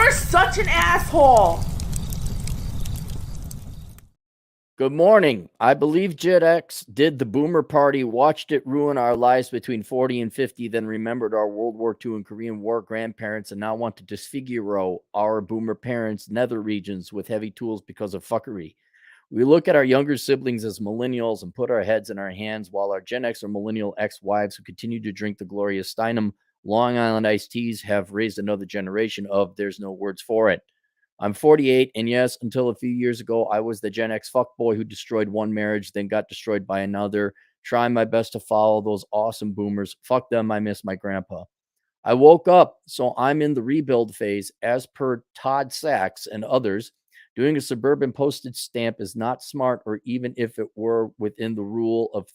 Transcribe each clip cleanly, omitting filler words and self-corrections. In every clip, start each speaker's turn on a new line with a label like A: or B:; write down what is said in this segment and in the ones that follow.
A: You're such an asshole.
B: Good morning. I believe Gen X did the boomer party, watched it ruin our lives between 40 and 50, then remembered our World War II and Korean War grandparents and now want to disfigure our boomer parents' nether regions with heavy tools because of fuckery. We look at our younger siblings as millennials and put our heads in our hands while our Gen X or millennial ex wives who continue to drink the glorious Steinem Long Island iced teas have raised another generation of there's no words for it. I'm 48, and yes, until a few years ago, I was the Gen X fuckboy who destroyed one marriage, then got destroyed by another. Trying my best to follow those awesome boomers. Fuck them, I miss my grandpa. I woke up, so I'm in the rebuild phase, as per Todd Sachs and others. Doing a suburban postage stamp is not smart, or even if it were within the rule of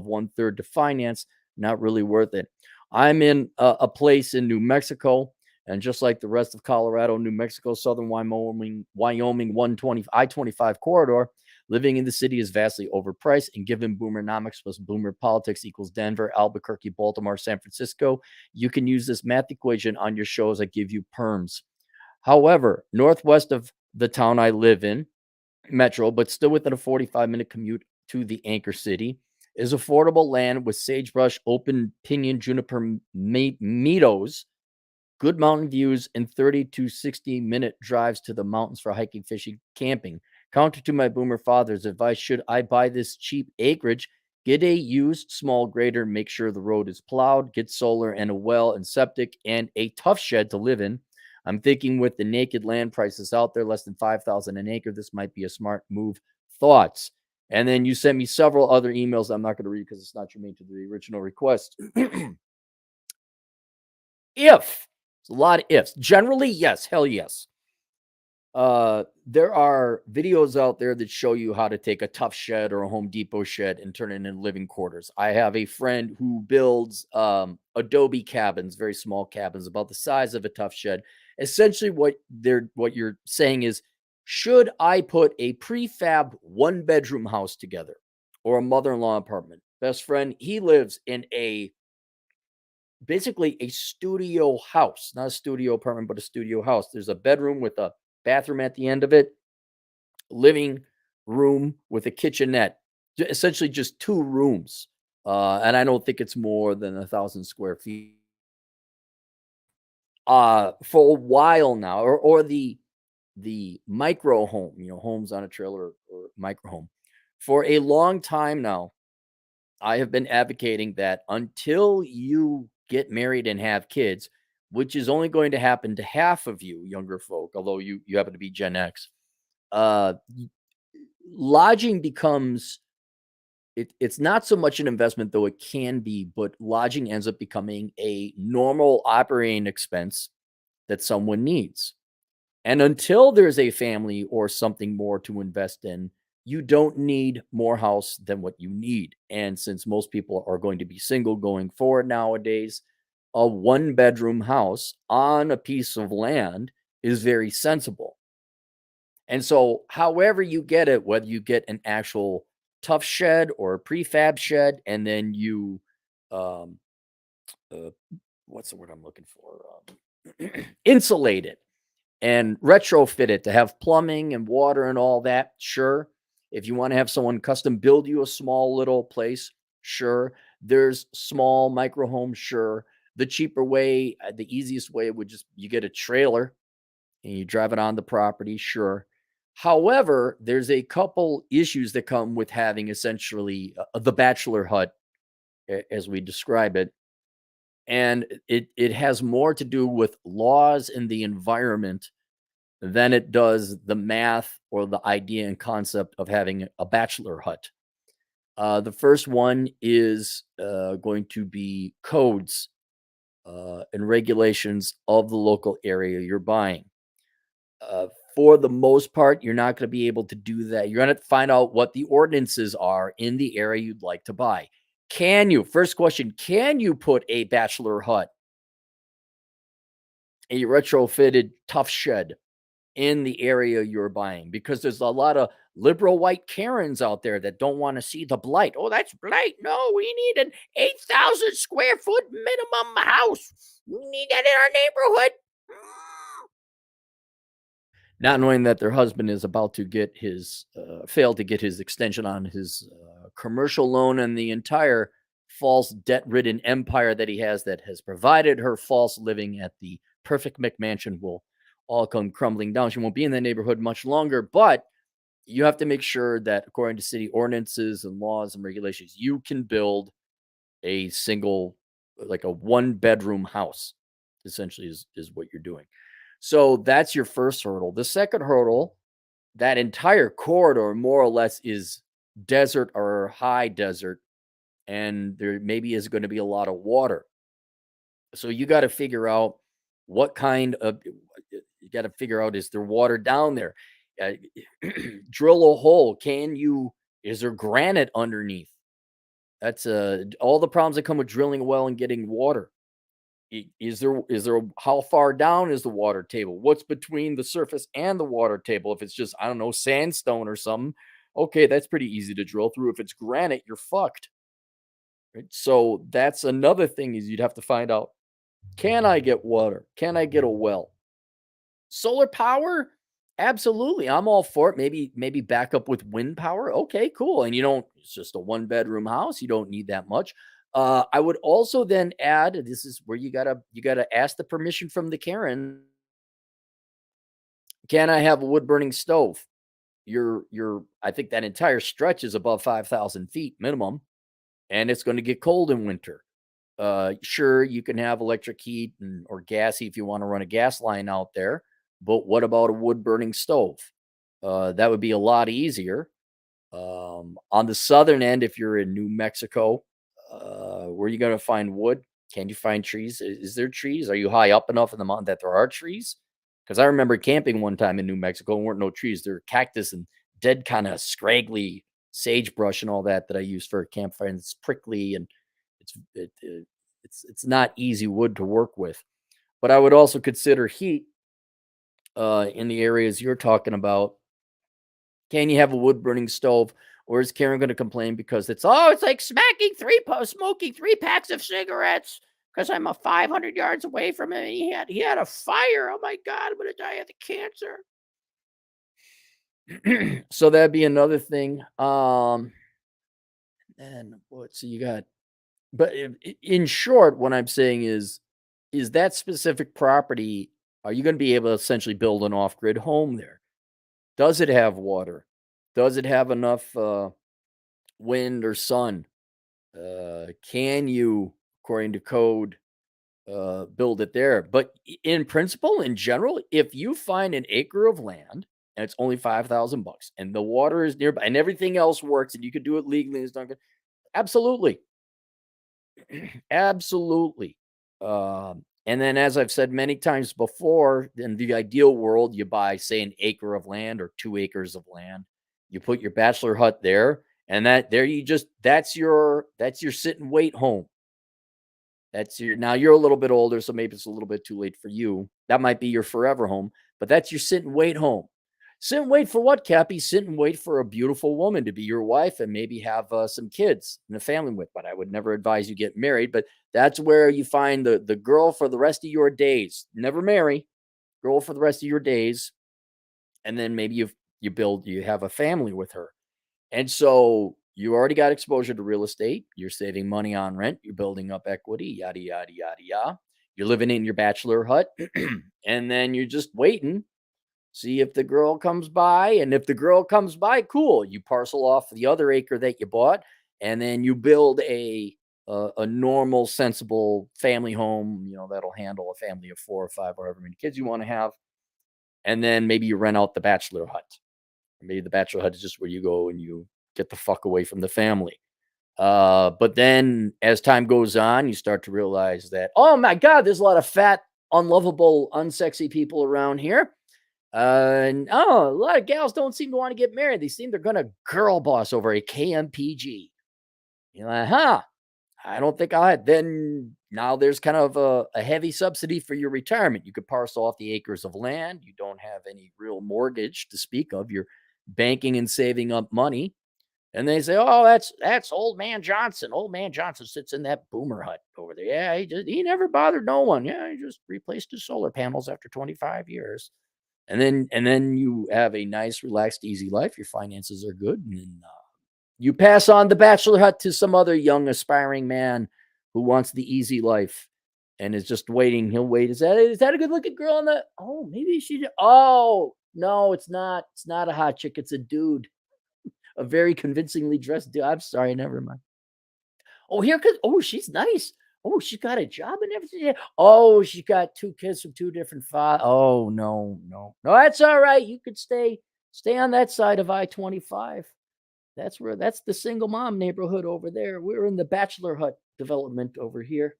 B: 1/3 to finance, not really worth it. I'm in a place in New Mexico, and just like the rest of Colorado, New Mexico, Southern Wyoming, 120 I-25 corridor, living in the city is vastly overpriced. And given boomernomics plus boomer politics equals Denver, Albuquerque, Baltimore, San Francisco, you can use this math equation on your shows that give you perms. However, northwest of the town I live in, metro, but still within a 45-minute commute to the anchor city, is affordable land with sagebrush, open pinyon, juniper meadows, good mountain views, and 30 to 60-minute drives to the mountains for hiking, fishing, camping. Counter to my boomer father's advice, should I buy this cheap acreage, get a used small grader, make sure the road is plowed, get solar and a well and septic, and a Tuffshed to live in. I'm thinking with the naked land prices out there, less than 5,000 an acre, this might be a smart move. Thoughts? And then you sent me several other emails I'm not going to read because it's not germane to the original request. If it's a lot of ifs. Generally, yes, hell yes. There are videos out there that show you how to take a Tuffshed or a Home Depot shed and turn it into living quarters. I have a friend who builds adobe cabins, very small cabins, about the size of a Tuffshed. Essentially, what you're saying is, should I put a prefab one-bedroom house together or a mother-in-law apartment? Best friend, he lives in basically a studio house, not a studio apartment, but a studio house. There's a bedroom with a bathroom at the end of it, living room with a kitchenette, essentially just two rooms. And I don't think it's more than 1,000 square feet. For a while now, or the micro home, homes on a trailer or micro home. For a long time now, I have been advocating that until you get married and have kids, which is only going to happen to half of you younger folk, although you happen to be Gen X, uh, lodging becomes it's not so much an investment, though it can be, but lodging ends up becoming a normal operating expense that someone needs. And until there's a family or something more to invest in, you don't need more house than what you need. And since most people are going to be single going forward nowadays, a one-bedroom house on a piece of land is very sensible. And so, however you get it, whether you get an actual Tuffshed or a prefab shed, and then you, um, uh, what's the word I'm looking for? Insulate it and retrofit it to have plumbing and water and all that, sure. If you want to have someone custom build you a small little place, sure. There's small micro homes, sure. The cheaper way, the easiest way would just you get a trailer and you drive it on the property, sure. However, there's a couple issues that come with having essentially the bachelor hut, as we describe it. And it has more to do with laws in the environment than it does the math or the idea and concept of having a bachelor hut. The first one is going to be codes and regulations of the local area you're buying. For the most part, you're not going to be able to do that. You're going to find out what the ordinances are in the area you'd like to buy. Can you, first question, can you put a bachelor hut, a retrofitted Tuffshed in the area you're buying? Because there's a lot of liberal white Karens out there that don't want to see the blight. Oh, that's blight. No, we need an 8,000 square foot minimum house. We need that in our neighborhood. not knowing that their husband is about to get his fail to get his extension on his commercial loan, and the entire false debt-ridden empire that he has that has provided her false living at the perfect McMansion will all come crumbling down. She won't be in that neighborhood much longer, but you have to make sure that according to city ordinances and laws and regulations, you can build a single, like a one bedroom house, essentially is what you're doing. So that's your first hurdle. The second hurdle, that entire corridor more or less is desert or high desert, and there maybe is going to be a lot of water. So you got to figure out what kind of, you got to figure out, is there water down there? Uh, drill a hole. Is there granite underneath? That's all the problems that come with drilling a well and getting water. How far down is the water table? What's between the surface and the water table? If it's just, I don't know, sandstone or something, okay, that's pretty easy to drill through. If it's granite, you're fucked. Right? So that's another thing, is you'd have to find out, can I get water? Can I get a well? Solar power? Absolutely. I'm all for it. Maybe back up with wind power. Okay, cool. And it's just a one bedroom house. You don't need that much. I would also then add, this is where you gotta ask the permission from the Karen. Can I have a wood burning stove? I think that entire stretch is above 5,000 feet minimum, and it's going to get cold in winter. Sure, you can have electric heat or gas heat if you want to run a gas line out there, but what about a wood burning stove? That would be a lot easier. On the southern end, if you're in New Mexico, where are you going to find wood? Can you find trees? Is there trees? Are you high up enough in the mountain that there are trees? Because I remember camping one time in New Mexico and weren't no trees. There were cactus and dead kind of scraggly sagebrush and all that I use for a campfire. And it's prickly, and it's not easy wood to work with. But I would also consider heat in the areas you're talking about. Can you have a wood burning stove? Or is Karen going to complain because it's like smoking 3 packs of cigarettes because I'm a 500 yards away from him. And he had a fire. Oh my God, I'm going to die of the cancer. So that'd be another thing. And what? So you got, but in short, what I'm saying is that specific property, are you going to be able to essentially build an off grid home there? Does it have water? Does it have enough wind or sun? Can you, according to code, build it there? But in principle, in general, if you find an acre of land and it's only $5,000 and the water is nearby and everything else works and you could do it legally, it's not good. Absolutely, absolutely. And then, as I've said many times before, in the ideal world, you buy, say, an acre of land or 2 acres of land. You put your bachelor hut there, and that's your sit and wait home. Now you're a little bit older, so maybe it's a little bit too late for you. That might be your forever home, but that's your sit and wait home. Sit and wait for what, Cappy? Sit and wait for a beautiful woman to be your wife and maybe have some kids and a family with. But I would never advise you get married. But that's where you find the girl for the rest of your days. Never marry, girl for the rest of your days, and then maybe you have a family with her. And so you already got exposure to real estate. You're saving money on rent. You're building up equity. Yada yada yada yada. You're living in your bachelor hut, and then you're just waiting. See if the girl comes by, and if the girl comes by, cool. You parcel off the other acre that you bought, and then you build a normal, sensible family home. That'll handle a family of 4 or 5, or however many kids you want to have. And then maybe you rent out the bachelor hut. Maybe the bachelor hut is just where you go and you get the fuck away from the family. But then as time goes on, you start to realize that, oh my God, there's a lot of fat, unlovable, unsexy people around here. And a lot of gals don't seem to want to get married. They seem they're going to girl boss over a KMPG. You're like, I don't think I had. Then now there's kind of a heavy subsidy for your retirement. You could parcel off the acres of land. You don't have any real mortgage to speak of. You're banking and saving up money. And they say, oh, that's old man Johnson. Old man Johnson sits in that boomer hut over there. Yeah, he never bothered no one. Yeah, he just replaced his solar panels after 25 years. and then you have a nice, relaxed, easy life. Your finances are good, and then, you pass on the bachelor hut to some other young, aspiring man who wants the easy life and is just waiting. He'll wait. Is that a good looking girl on the? Oh, maybe she. Oh no, it's not. It's not a hot chick. It's a dude, a very convincingly dressed dude. I'm sorry, never mind. Oh, here comes. Oh, she's nice. Oh, she's got a job and everything. Yeah. Oh, she's got two kids from two different fathers. Oh no, no, no. That's all right. You could stay on that side of I-25. That's the single mom neighborhood over there. We're in the bachelor hut development over here.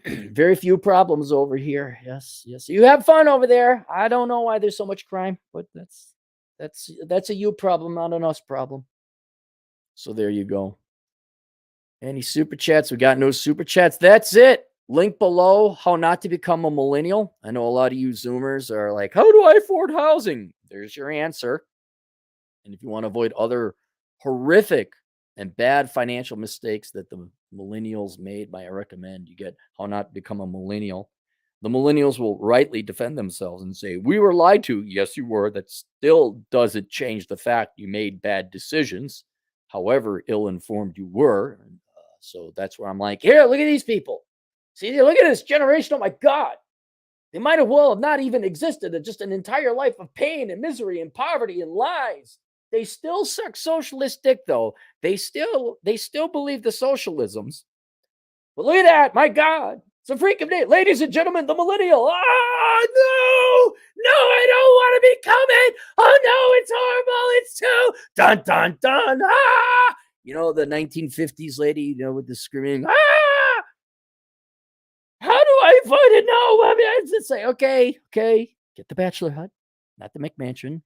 B: Very few problems over here. Yes, yes. You have fun over there. I don't know why there's so much crime, but that's a you problem, not an us problem. So there you go. Any super chats? We got no super chats. That's it. Link below how not to become a millennial. I know a lot of you Zoomers are like, how do I afford housing? There's your answer. And if you want to avoid other horrific and bad financial mistakes that the millennials made, I recommend you get How Not to Become a Millennial. The millennials will rightly defend themselves and say, we were lied to. Yes, you were. That still doesn't change the fact you made bad decisions, however ill-informed you were. So that's where I'm like, here, look at these people. See, look at this generation. Oh my God. They might have well have not even existed. Just an entire life of pain and misery and poverty and lies. They still suck socialist dick, though. They still believe the socialisms. But look at that, my God. It's a freak of nature. Ladies and gentlemen, the millennial. Ah, no, no, I don't want to be coming. Oh no, it's horrible. It's too dun dun dun. Ah, the 1950s lady, with the screaming. Ah, how do I find it? No, I mean, I just say, okay, get the bachelor hut, not the McMansion.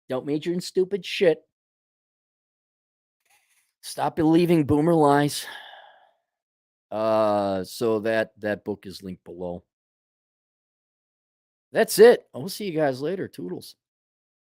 B: Don't major in stupid shit. Stop believing boomer lies. So that book is linked below. That's it. I'll see you guys later. Toodles.